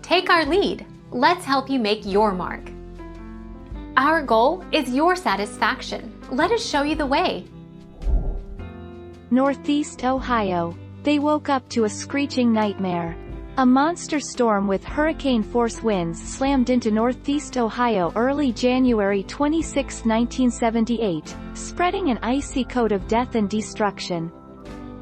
Take our lead. Let's help you make your mark. Our goal is your satisfaction. Let us show you the way. Northeast Ohio. They woke up to a screeching nightmare. A monster storm with hurricane-force winds slammed into Northeast Ohio early January 26, 1978, spreading an icy coat of death and destruction.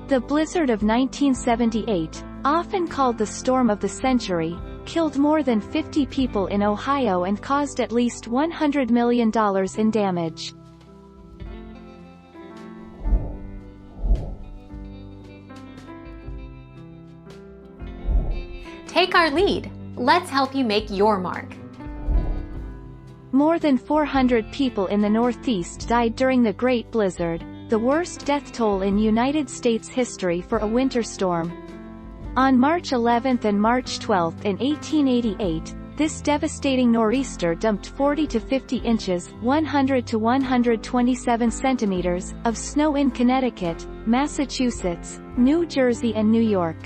The blizzard of 1978, often called the storm of the century, killed more than 50 people in Ohio and caused at least $100 million in damage. Take our lead. Let's help you make your mark. More than 400 people in the Northeast died during the Great Blizzard, the worst death toll in United States history for a winter storm. On March 11 and March 12 in 1888, this devastating nor'easter dumped 40 to 50 inches 100 to 127 centimeters of snow in Connecticut, Massachusetts, New Jersey and New York.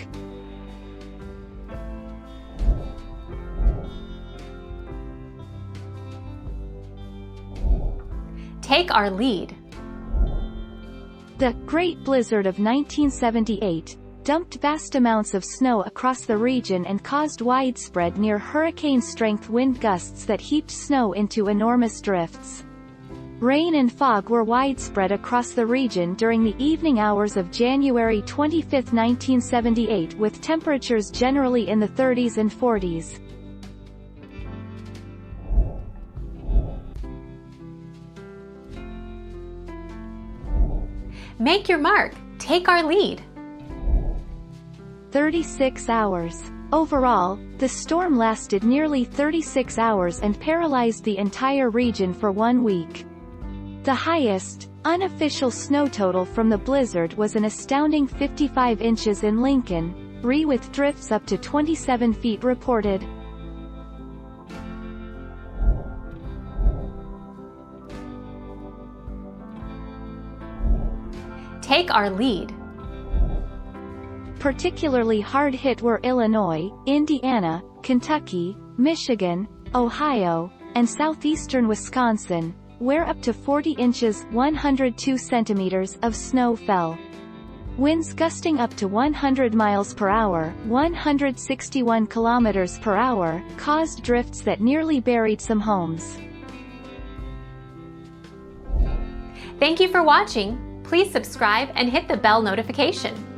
Take our lead. The Great Blizzard of 1978 dumped vast amounts of snow across the region and caused widespread near hurricane-strength wind gusts that heaped snow into enormous drifts. Rain and fog were widespread across the region during the evening hours of January 25, 1978, with temperatures generally in the 30s and 40s. Make your mark. Take our lead. 36 hours. Overall, the storm lasted nearly 36 hours and paralyzed the entire region for 1 week. The highest, unofficial snow total from the blizzard was an astounding 55 inches in Lincoln, with drifts up to 27 feet reported. Take our lead. Particularly hard hit were Illinois, Indiana, Kentucky, Michigan, Ohio, and southeastern Wisconsin, where up to 40 inches 102 centimeters of snow fell. Winds gusting up to 100 miles per hour, 161 kilometers per hour, caused drifts that nearly buried some homes. Thank you for watching. Please subscribe and hit the bell notification.